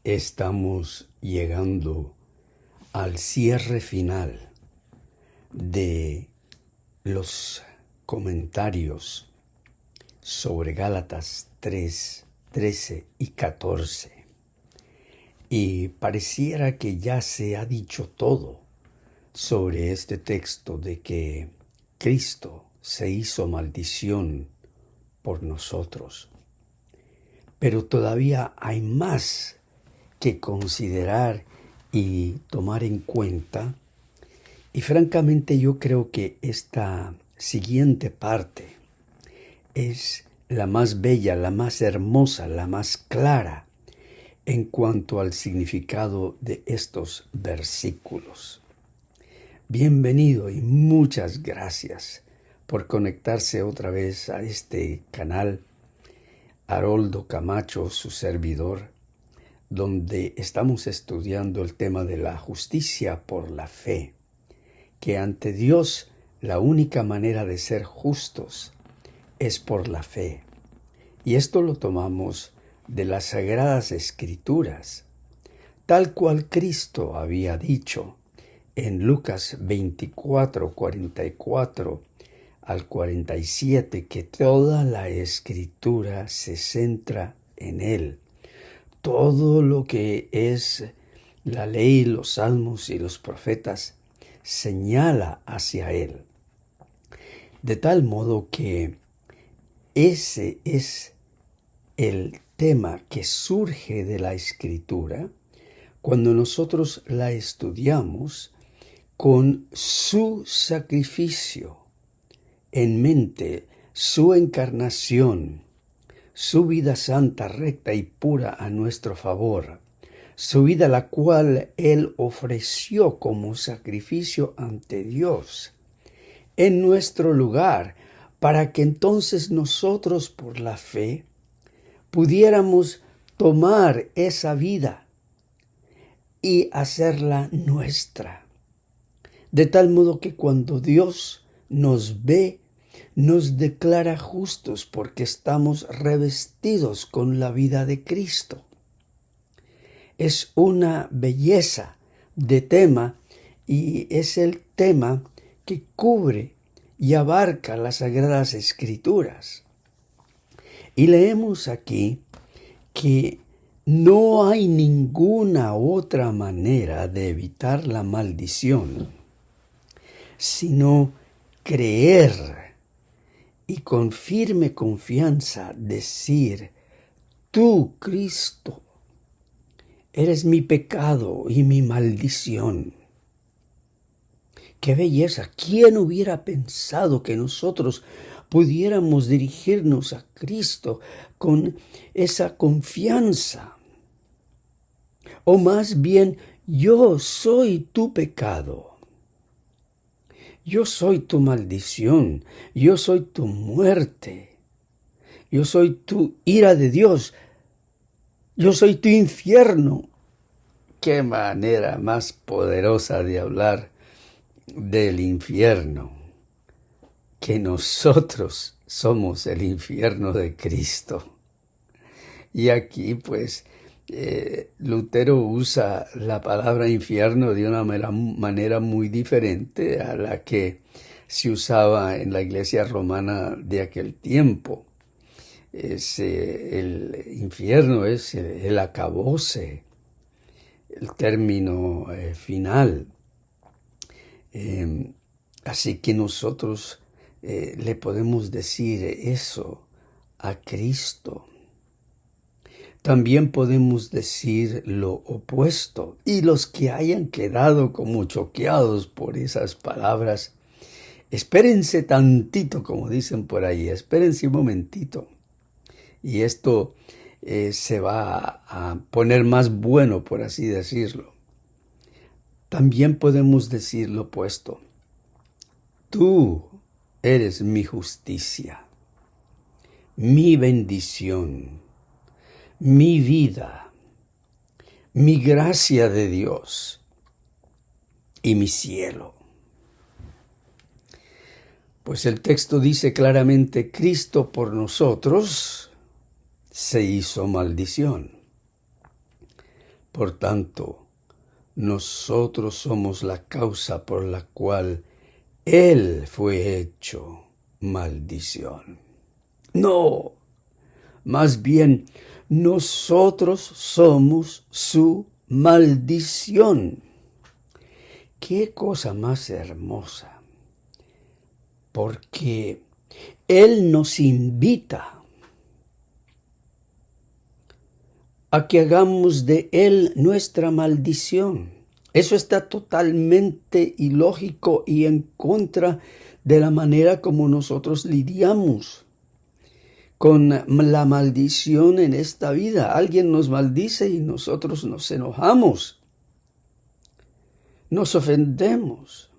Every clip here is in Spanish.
Estamos llegando al cierre final de los comentarios sobre Gálatas 3, 13 y 14. Y pareciera que ya se ha dicho todo sobre este texto de que Cristo se hizo maldición por nosotros. Pero todavía hay más que considerar y tomar en cuenta. Y francamente yo creo que esta siguiente parte es la más bella, la más hermosa, la más clara en cuanto al significado de estos versículos. Bienvenido y muchas gracias por conectarse otra vez a este canal. Haroldo Camacho, su servidor, donde estamos estudiando el tema de la justicia por la fe, que ante Dios la única manera de ser justos es por la fe. Y esto lo tomamos de las Sagradas Escrituras, tal cual Cristo había dicho en Lucas 24, 44 al 47, que toda la Escritura se centra en Él. Todo lo que es la ley, los salmos y los profetas señala hacia Él. De tal modo que ese es el tema que surge de la Escritura cuando nosotros la estudiamos con su sacrificio en mente, su encarnación, su vida santa, recta y pura a nuestro favor, su vida la cual Él ofreció como sacrificio ante Dios en nuestro lugar, para que entonces nosotros por la fe pudiéramos tomar esa vida y hacerla nuestra. De tal modo que cuando Dios nos ve, nos declara justos porque estamos revestidos con la vida de Cristo. Es una belleza de tema y es el tema que cubre y abarca las Sagradas Escrituras. Y leemos aquí que no hay ninguna otra manera de evitar la maldición, sino creer y con firme confianza decir: tú, Cristo, eres mi pecado y mi maldición. ¡Qué belleza! ¿Quién hubiera pensado que nosotros pudiéramos dirigirnos a Cristo con esa confianza? O más bien, yo soy tu pecado. Yo soy tu maldición, yo soy tu muerte, yo soy tu ira de Dios, yo soy tu infierno. Qué manera más poderosa de hablar del infierno, que nosotros somos el infierno de Cristo. Y aquí pues Lutero usa la palabra infierno de una manera muy diferente a la que se usaba en la iglesia romana de aquel tiempo. El infierno es el acabose, el término final. Así que nosotros le podemos decir eso a Cristo. También podemos decir lo opuesto. Y los que hayan quedado como choqueados por esas palabras, espérense tantito, como dicen por ahí, espérense un momentito. Y esto se va a poner más bueno, por así decirlo. También podemos decir lo opuesto. Tú eres mi justicia, mi bendición, mi vida, mi gracia de Dios y mi cielo. Pues el texto dice claramente: Cristo por nosotros se hizo maldición. Por tanto, nosotros somos la causa por la cual Él fue hecho maldición. No, más bien, nosotros somos su maldición. ¡Qué cosa más hermosa! Porque Él nos invita a que hagamos de Él nuestra maldición. Eso está totalmente ilógico y en contra de la manera como nosotros lidiamos con la maldición en esta vida. Alguien nos maldice y nosotros nos enojamos, nos ofendemos.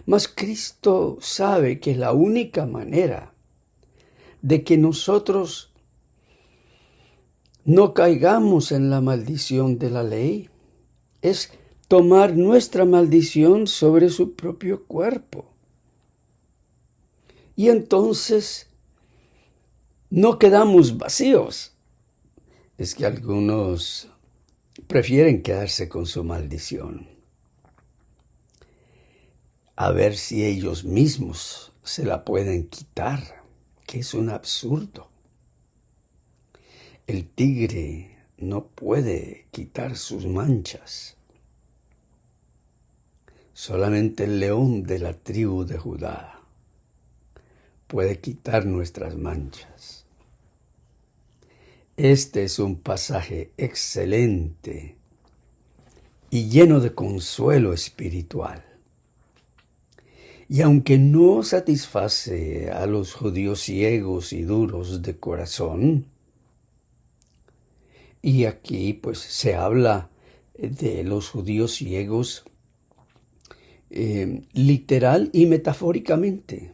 Mas Cristo sabe que la única manera de que nosotros no caigamos en la maldición de la ley es tomar nuestra maldición sobre su propio cuerpo. Y entonces no quedamos vacíos. Es que algunos prefieren quedarse con su maldición, a ver si ellos mismos se la pueden quitar, que es un absurdo. El tigre no puede quitar sus manchas. Solamente el león de la tribu de Judá puede quitar nuestras manchas. Este es un pasaje excelente y lleno de consuelo espiritual. Y aunque no satisface a los judíos ciegos y duros de corazón, y aquí pues se habla de los judíos ciegos literal y metafóricamente.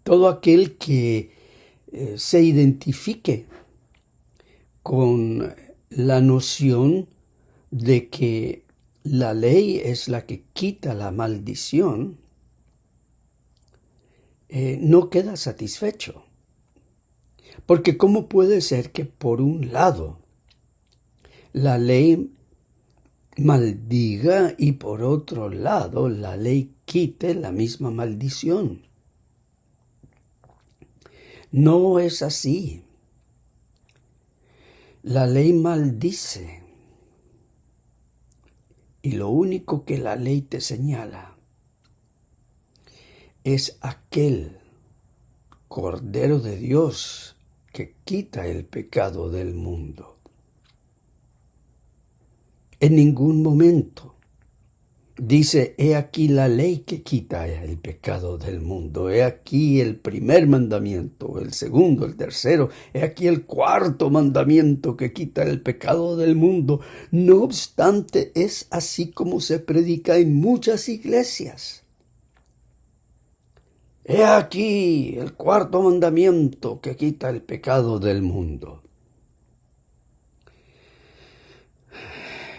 Todo aquel que se identifique con la noción de que la ley es la que quita la maldición, no queda satisfecho. Porque ¿cómo puede ser que por un lado la ley maldiga y por otro lado la ley quite la misma maldición? No es así. La ley maldice y lo único que la ley te señala es aquel Cordero de Dios que quita el pecado del mundo. En ningún momento dice, he aquí la ley que quita el pecado del mundo, he aquí el primer mandamiento, el segundo, el tercero, he aquí el cuarto mandamiento que quita el pecado del mundo. No obstante, es así como se predica en muchas iglesias. He aquí el cuarto mandamiento que quita el pecado del mundo.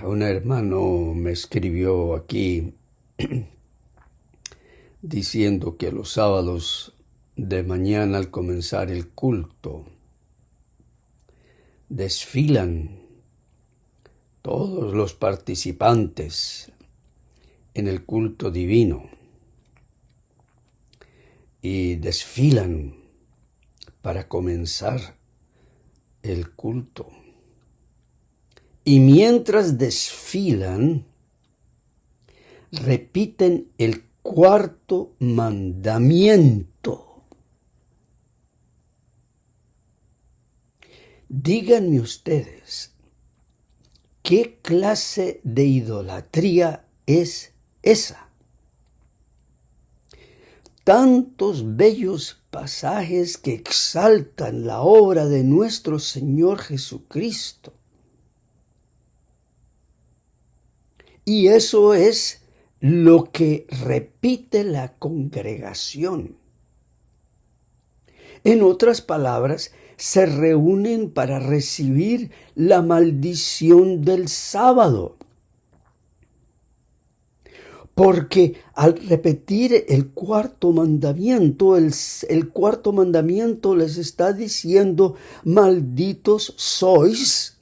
Un hermano me escribió aquí diciendo que los sábados de mañana al comenzar el culto desfilan todos los participantes en el culto divino y desfilan para comenzar el culto. Y mientras desfilan, repiten el cuarto mandamiento. Díganme ustedes, ¿qué clase de idolatría es esa? Tantos bellos pasajes que exaltan la obra de nuestro Señor Jesucristo. Y eso es lo que repite la congregación. En otras palabras, se reúnen para recibir la maldición del sábado. Porque al repetir el cuarto mandamiento, el cuarto mandamiento les está diciendo, malditos sois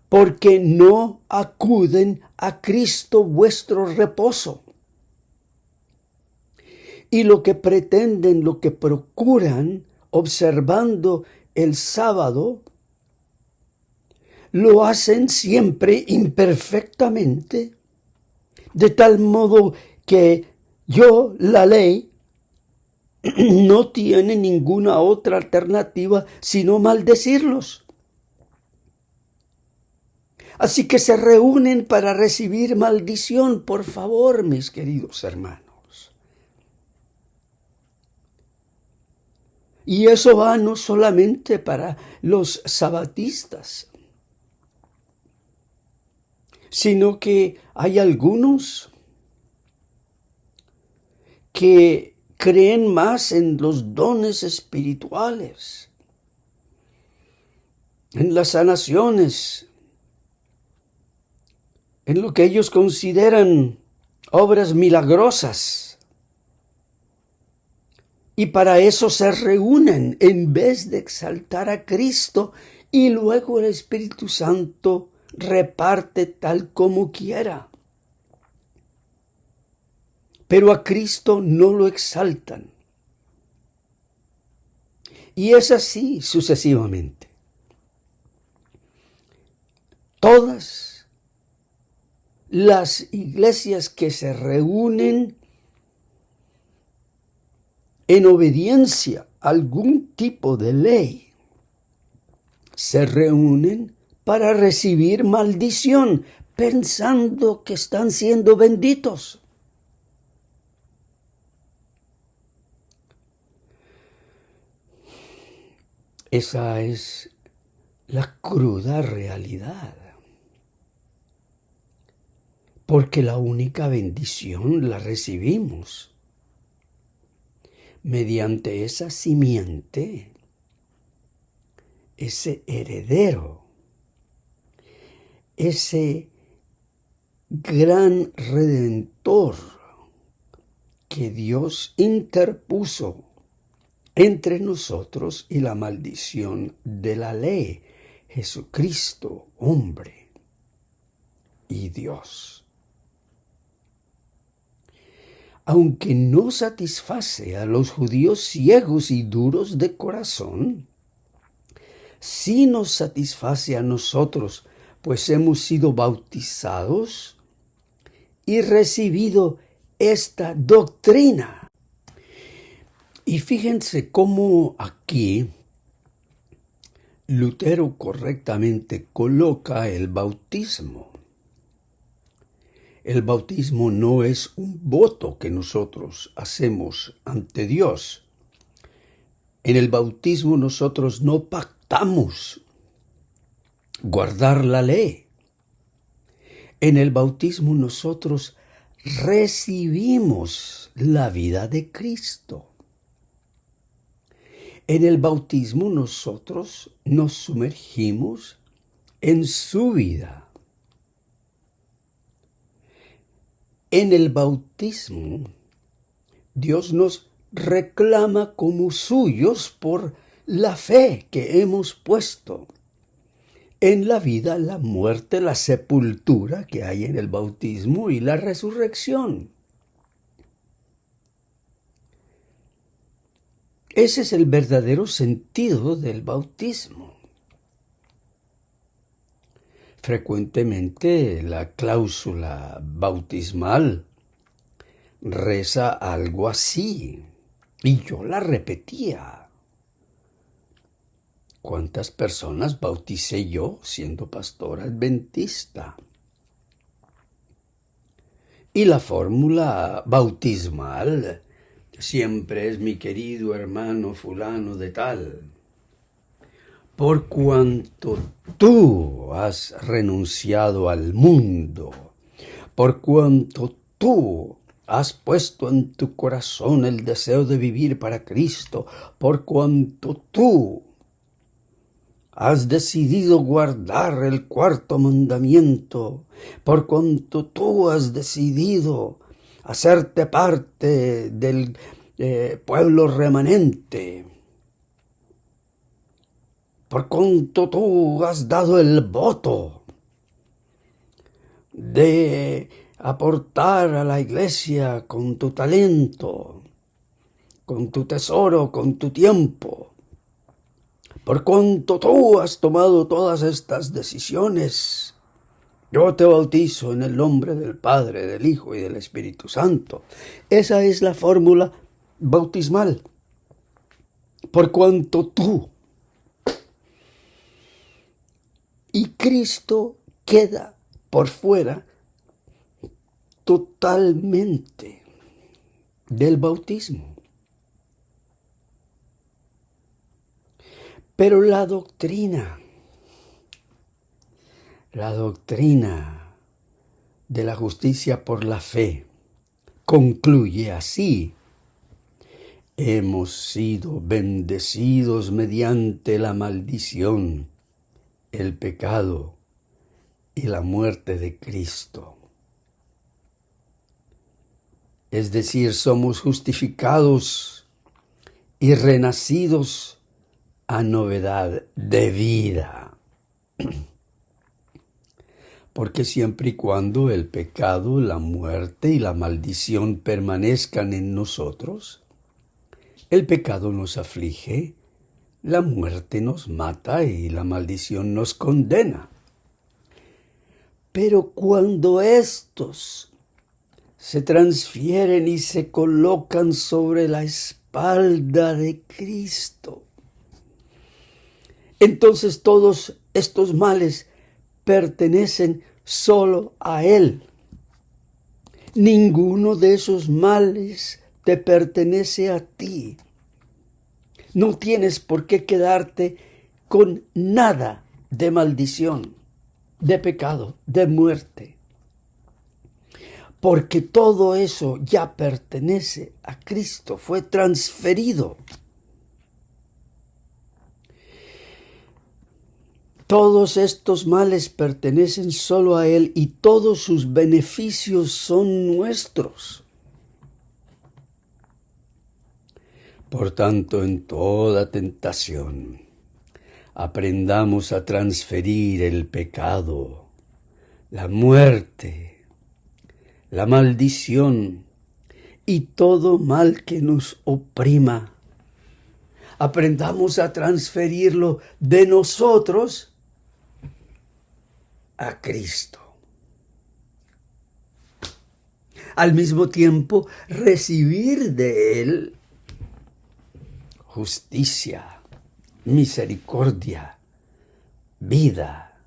porque no acuden a Cristo vuestro reposo. Y lo que pretenden, lo que procuran, observando el sábado, lo hacen siempre imperfectamente, de tal modo que la ley, no tiene ninguna otra alternativa sino maldecirlos. Así que se reúnen para recibir maldición. Por favor, mis queridos hermanos. Y eso va no solamente para los sabatistas, sino que hay algunos que creen más en los dones espirituales, en las sanaciones, en lo que ellos consideran obras milagrosas. Y para eso se reúnen en vez de exaltar a Cristo, y luego el Espíritu Santo reparte tal como quiera. Pero a Cristo no lo exaltan. Y es así sucesivamente. Todas las iglesias que se reúnen en obediencia a algún tipo de ley, se reúnen para recibir maldición, pensando que están siendo benditos. Esa es la cruda realidad. Porque la única bendición la recibimos mediante esa simiente, ese heredero, ese gran redentor que Dios interpuso entre nosotros y la maldición de la ley, Jesucristo, hombre y Dios. Aunque no satisface a los judíos ciegos y duros de corazón, sí nos satisface a nosotros, pues hemos sido bautizados y recibido esta doctrina. Y fíjense cómo aquí Lutero correctamente coloca el bautismo. El bautismo no es un voto que nosotros hacemos ante Dios. En el bautismo nosotros no pactamos guardar la ley. En el bautismo nosotros recibimos la vida de Cristo. En el bautismo nosotros nos sumergimos en su vida. En el bautismo, Dios nos reclama como suyos por la fe que hemos puesto en la vida, la muerte, la sepultura que hay en el bautismo y la resurrección. Ese es el verdadero sentido del bautismo. Frecuentemente la cláusula bautismal reza algo así, y yo la repetía. ¿Cuántas personas bauticé yo siendo pastor adventista? Y la fórmula bautismal siempre es: mi querido hermano fulano de tal, por cuanto tú has renunciado al mundo, por cuanto tú has puesto en tu corazón el deseo de vivir para Cristo, por cuanto tú has decidido guardar el cuarto mandamiento, por cuanto tú has decidido hacerte parte del pueblo remanente, por cuanto tú has dado el voto de aportar a la iglesia con tu talento, con tu tesoro, con tu tiempo. Por cuanto tú has tomado todas estas decisiones, yo te bautizo en el nombre del Padre, del Hijo y del Espíritu Santo. Esa es la fórmula bautismal. Por cuanto tú y Cristo queda por fuera totalmente del bautismo. Pero la doctrina de la justicia por la fe concluye así: hemos sido bendecidos mediante la maldición, el pecado y la muerte de Cristo. Es decir, somos justificados y renacidos a novedad de vida. Porque siempre y cuando el pecado, la muerte y la maldición permanezcan en nosotros, el pecado nos aflige, la muerte nos mata y la maldición nos condena. Pero cuando estos se transfieren y se colocan sobre la espalda de Cristo, entonces todos estos males pertenecen solo a Él. Ninguno de esos males te pertenece a ti. No tienes por qué quedarte con nada de maldición, de pecado, de muerte. Porque todo eso ya pertenece a Cristo, fue transferido. Todos estos males pertenecen solo a Él y todos sus beneficios son nuestros. Por tanto, en toda tentación, aprendamos a transferir el pecado, la muerte, la maldición y todo mal que nos oprima. Aprendamos a transferirlo de nosotros a Cristo. Al mismo tiempo, recibir de Él justicia, misericordia, vida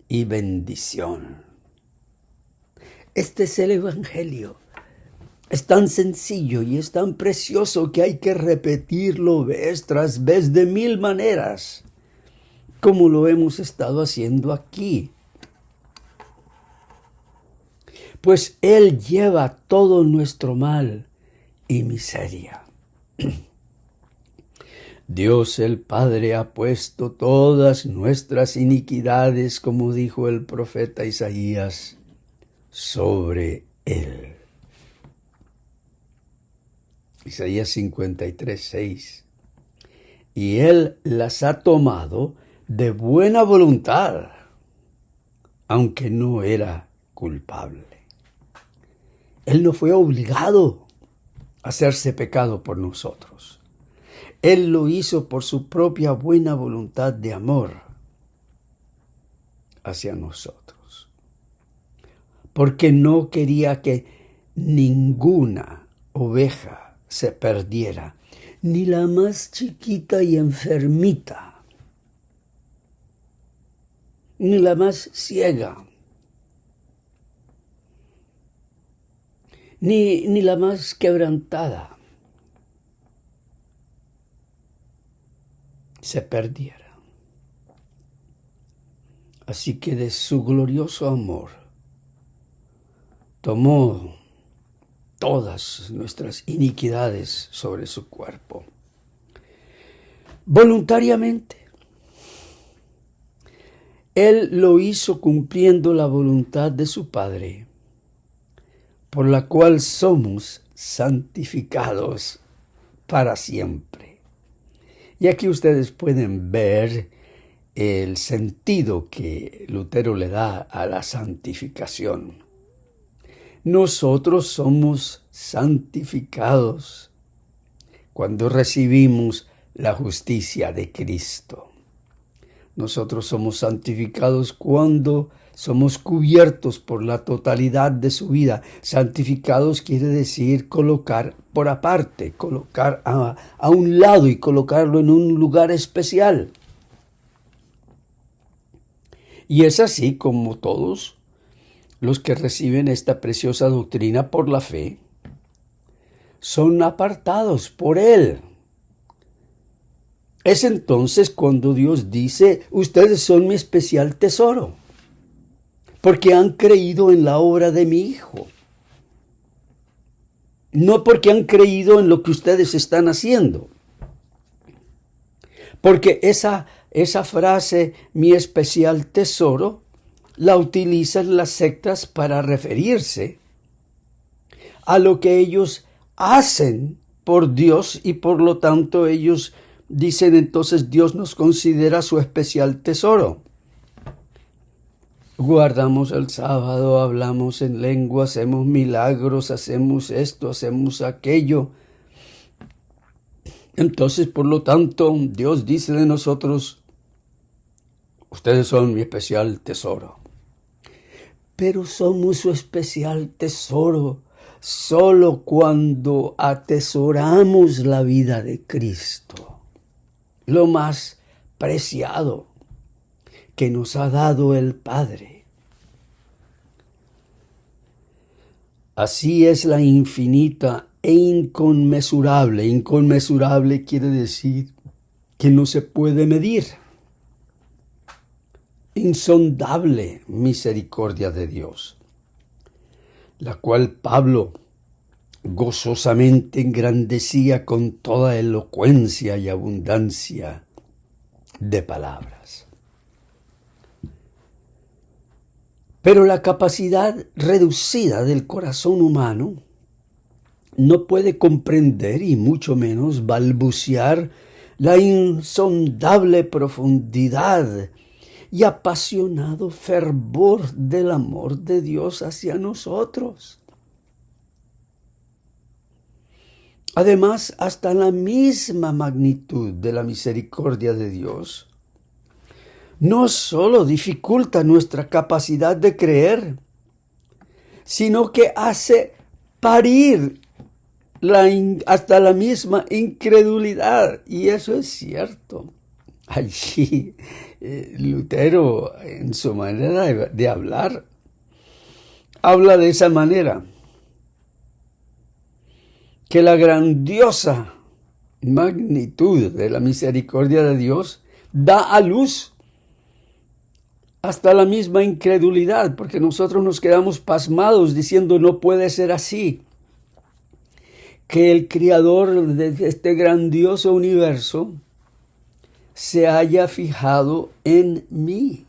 y bendición. Este es el Evangelio. Es tan sencillo y es tan precioso que hay que repetirlo vez tras vez de 1000 maneras, como lo hemos estado haciendo aquí. Pues Él lleva todo nuestro mal y miseria. Dios el Padre ha puesto todas nuestras iniquidades, como dijo el profeta Isaías, sobre Él. Isaías 53:6. Y Él las ha tomado de buena voluntad, aunque no era culpable. Él no fue obligado a hacerse pecado por nosotros. Él lo hizo por su propia buena voluntad de amor hacia nosotros. Porque no quería que ninguna oveja se perdiera, ni la más chiquita y enfermita, ni la más ciega, ni la más quebrantada se perdiera. Así que de su glorioso amor tomó todas nuestras iniquidades sobre su cuerpo, voluntariamente. Él lo hizo cumpliendo la voluntad de su Padre, por la cual somos santificados para siempre. Y aquí ustedes pueden ver el sentido que Lutero le da a la santificación. Nosotros somos santificados cuando recibimos la justicia de Cristo. Nosotros somos santificados cuando somos cubiertos por la totalidad de su vida. Santificados quiere decir colocar por aparte, colocar a un lado y colocarlo en un lugar especial. Y es así como todos los que reciben esta preciosa doctrina por la fe son apartados por Él. Es entonces cuando Dios dice: ustedes son mi especial tesoro, porque han creído en la obra de mi Hijo. No porque han creído en lo que ustedes están haciendo. Porque esa frase, mi especial tesoro, la utilizan las sectas para referirse a lo que ellos hacen por Dios, y por lo tanto ellos dicen: entonces Dios nos considera su especial tesoro. Guardamos el sábado, hablamos en lengua, hacemos milagros, hacemos esto, hacemos aquello. Entonces, por lo tanto, Dios dice de nosotros: ustedes son mi especial tesoro. Pero somos su especial tesoro solo cuando atesoramos la vida de Cristo, lo más preciado que nos ha dado el Padre. Así es la infinita e inconmensurable. Inconmensurable quiere decir que no se puede medir. Insondable misericordia de Dios, la cual Pablo gozosamente engrandecía con toda elocuencia y abundancia de palabras. Pero la capacidad reducida del corazón humano no puede comprender y mucho menos balbucear la insondable profundidad y apasionado fervor del amor de Dios hacia nosotros. Además, hasta la misma magnitud de la misericordia de Dios no solo dificulta nuestra capacidad de creer, sino que hace parir hasta la misma incredulidad. Y eso es cierto. Allí Lutero, en su manera de hablar, habla de esa manera: que la grandiosa magnitud de la misericordia de Dios da a luz hasta la misma incredulidad, porque nosotros nos quedamos pasmados diciendo: no puede ser así, que el creador de este grandioso universo se haya fijado en mí.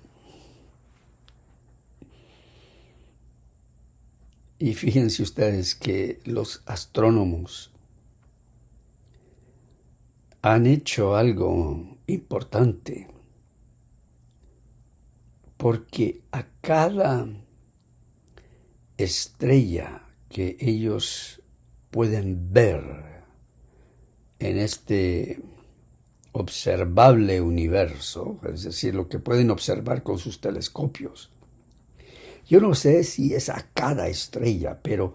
Y fíjense ustedes que los astrónomos han hecho algo importante, porque a cada estrella que ellos pueden ver en este observable universo, es decir, lo que pueden observar con sus telescopios, yo no sé si es a cada estrella, pero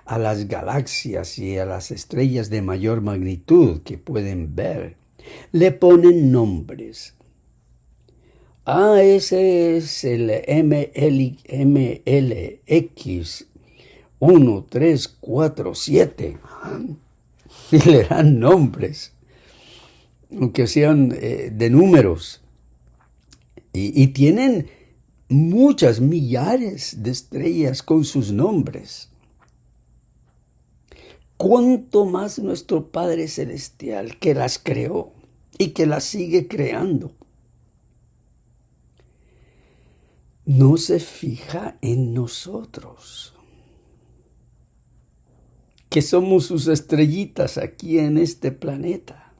a las galaxias y a las estrellas de mayor magnitud que pueden ver, le ponen nombres. Ese es el MLX 1, 3, 4, 7. Y le dan nombres, aunque sean de números. Y tienen muchas millares de estrellas con sus nombres. Cuánto más nuestro Padre Celestial, que las creó y que las sigue creando, no se fija en nosotros, que somos sus estrellitas aquí en este planeta.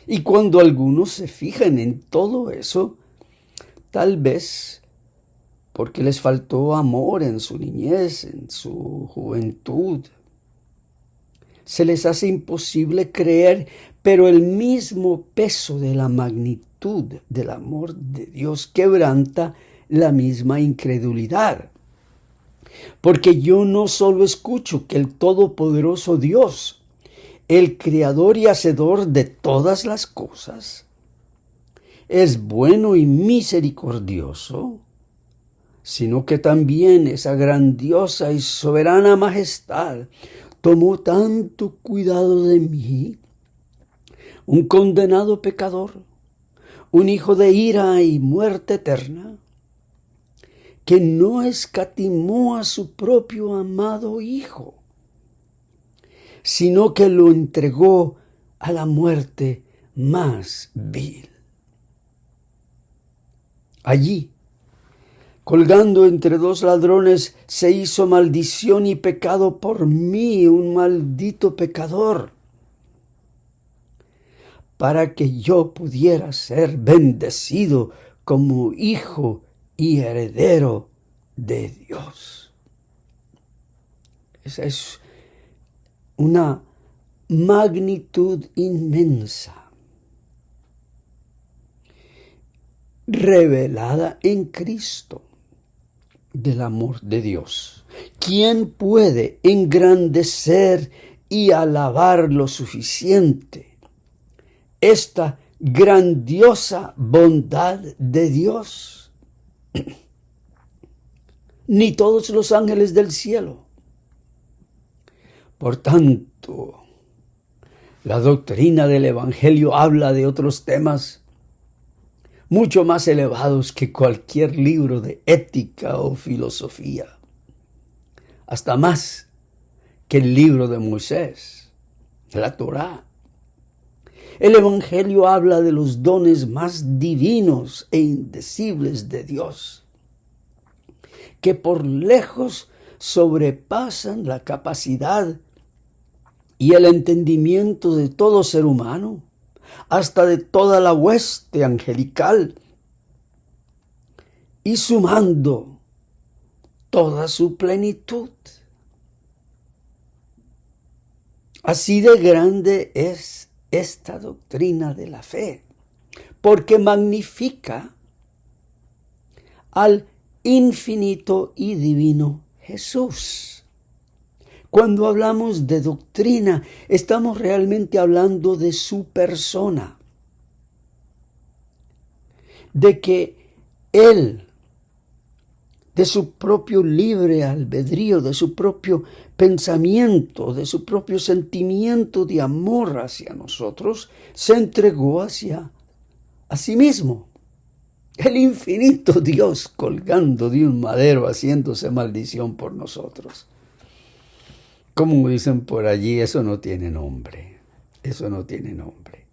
Y cuando algunos se fijan en todo eso, tal vez porque les faltó amor en su niñez, en su juventud, se les hace imposible creer, pero el mismo peso de la magnitud del amor de Dios quebranta la misma incredulidad. Porque yo no solo escucho que el Todopoderoso Dios, el Creador y Hacedor de todas las cosas, es bueno y misericordioso, sino que también esa grandiosa y soberana majestad tomó tanto cuidado de mí, un condenado pecador, un hijo de ira y muerte eterna, que no escatimó a su propio amado Hijo, sino que lo entregó a la muerte más vil. Allí, colgando entre dos ladrones, se hizo maldición y pecado por mí, un maldito pecador, para que yo pudiera ser bendecido como hijo y heredero de Dios. Esa es una magnitud inmensa, revelada en Cristo, del amor de Dios. ¿Quién puede engrandecer y alabar lo suficiente esta grandiosa bondad de Dios? Ni todos los ángeles del cielo. Por tanto, la doctrina del Evangelio habla de otros temas mucho más elevados que cualquier libro de ética o filosofía, hasta más que el libro de Moisés, la Torá. El Evangelio habla de los dones más divinos e indecibles de Dios, que por lejos sobrepasan la capacidad y el entendimiento de todo ser humano, hasta de toda la hueste angelical, y sumando toda su plenitud. Así de grande es esta doctrina de la fe, porque magnifica al infinito y divino Jesús. Cuando hablamos de doctrina, estamos realmente hablando de su persona, de que Él, de su propio libre albedrío, de su propio pensamiento, de su propio sentimiento de amor hacia nosotros, se entregó hacia a sí mismo. El infinito Dios colgando de un madero, haciéndose maldición por nosotros. Como dicen por allí, eso no tiene nombre. Eso no tiene nombre.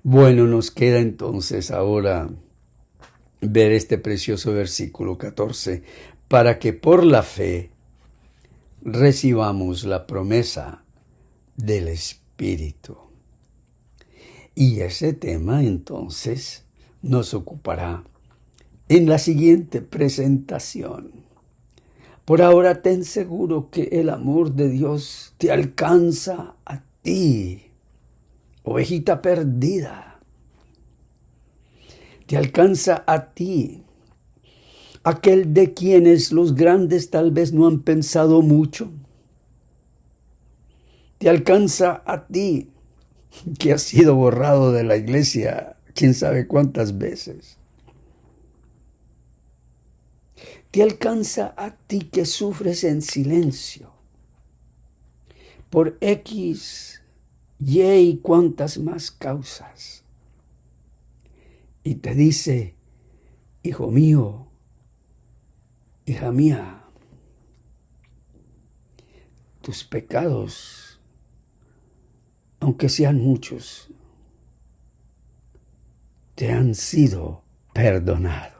Bueno, nos queda entonces ahora ver este precioso versículo 14, para que por la fe recibamos la promesa del Espíritu. Y ese tema entonces nos ocupará en la siguiente presentación. Por ahora ten seguro que el amor de Dios te alcanza a ti, ovejita perdida. Te alcanza a ti, aquel de quienes los grandes tal vez no han pensado mucho. Te alcanza a ti, que has sido borrado de la iglesia quién sabe cuántas veces. Te alcanza a ti que sufres en silencio por X, Y cuántas más causas. Y te dice, hijo mío, hija mía, tus pecados, aunque sean muchos, te han sido perdonados.